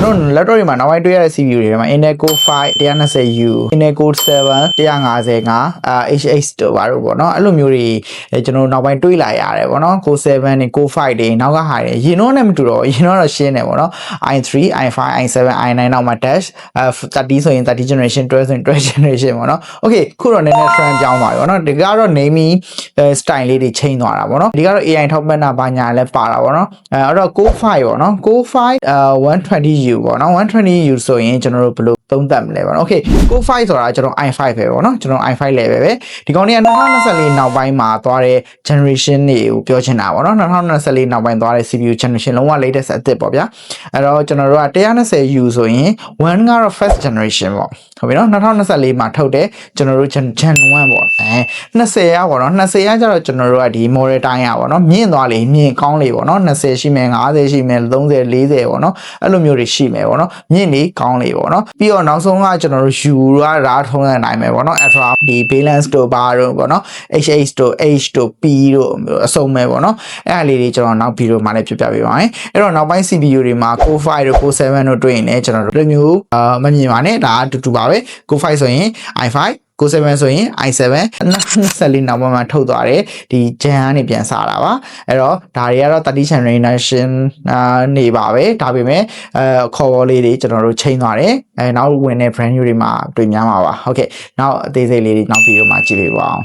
တော်လက်တော့ဒီမှာနောက်ပိုင်းတွေ့ရတဲ့ CPU တွေထဲမှာ Intel Core 5 120U Intel Core 7 155 HH တို့ပါတော့ပေါ့နော်အဲ့လိုမျိုးတွေကျွန်တော်နောက်ပိုင်းတွေးလာရတယ်ပေါ့နော် Core 7 နဲ့ Core 5တွေနောက်ကဟာတွေရင်တော့နဲ့မတူတော့ရင်တော့ရှင်းတယ်ပေါ့နော် i3 i5 i7 i9 နောက်မှာ dash 30ဆိုရင်30 generation 12ဆိုရင်12 generation ပေါ့နော် okay ခုတော့နည်းနည်း trend ပြောင်းသွားပြီပေါ့နော်ဒီကတော့ naming style လေးတွေ change သွားတာပေါ့နော်ဒီကတော့ AI ထောက်ပံ့တာဘာညာလဲပါတာပေါ့နော်အဲ့တော့ Core 5ပေါ့နော် Core 5 120U ပေါ့နော် 120U ဆိုရင်ကျွန်တော်တို့ဘယ်လိုသုံးသပ်မလဲပေါ့နော် okay Core 5ဆိုတာကျွန်တော် i5 ပဲပေါ့နော်ကျွန်တော် i5 level ပဲဒီကောင်တွေက2024နောက်ပိုင်းမှာသွားတဲ့ generation တွေကိုပြောချင်တာပေါ့နော်2024နောက်ပိုင်းသွားတဲ့ CPU generation လုံးဝ latest အသစ်ပေါ့ဗျာအဲ့တော့ကျွန်တော်တို့က 120U ဆိုရင်1ကတော့ first generation ပေါ့ဟုတ်ပြီနော်2024မှာထုတ်တဲ့ကျွန်တော်တို့ gen 1ပေါ့20ရပေါ့နော်20ရကျတော့ကျွန်တော်တို့ကဒီ model တိုင်းရပေါ့နော်မြင့်သွားလေမြင့်ကောင်းလေပေါ့နော်20ရှိမယ်50ရှိမယ်30 40ပေါ့နော်အဲ့လိုမျိုးတွေရှိမယ်ပေါ့နော်မြင့်လေကောင်းလေပေါ့နော်ပြီးတော့နောက်ဆုံးကကျွန်တော်တို့ U ကဓာတ်ထုံးတဲ့နိုင်မယ်ပေါ့နော် ultra ဒီ balance တို့ဘာတို့ပေါ့နော် HH တို့ H တို့ P တို့အစုံပဲပေါ့နော်အဲ့အလေးတွေကျွန်တော်နောက်ဗီဒီယိုမှာလည်းပြပြပေးပါမယ်အဲ့တော့နောက်ပိုင်း CPU တွေမှာ Core 5တို့ Core 7တို့တွေ့ရင်လည်းကျွန်တော်တို့မျိုးမမြင်ပါနဲ့ဒါအတူတူပါပဲ Core 5ဆိုရင် i5 Core 7ဆိုရင် i7 24နောက်ပိုင်းမှာထုတ်သွားတယ်ဒီ gen ကနေပြန်စားတာပါအဲ့တော့ဒါတွေကတော့30 generation နေပါပဲဒါပေမဲ့ခေါ်ပေါ်လေးတွေကျွန်တော်တို့ချိန်သွားတယ်နောက်ဝင်တဲ့ brand new တွေမှာတွေ့များမှာပါဟုတ်ကဲ့နောက်အသေးစိတ်လေးတွေနောက်ဗီဒီယိုမှာကြည့်ပေးပါအောင်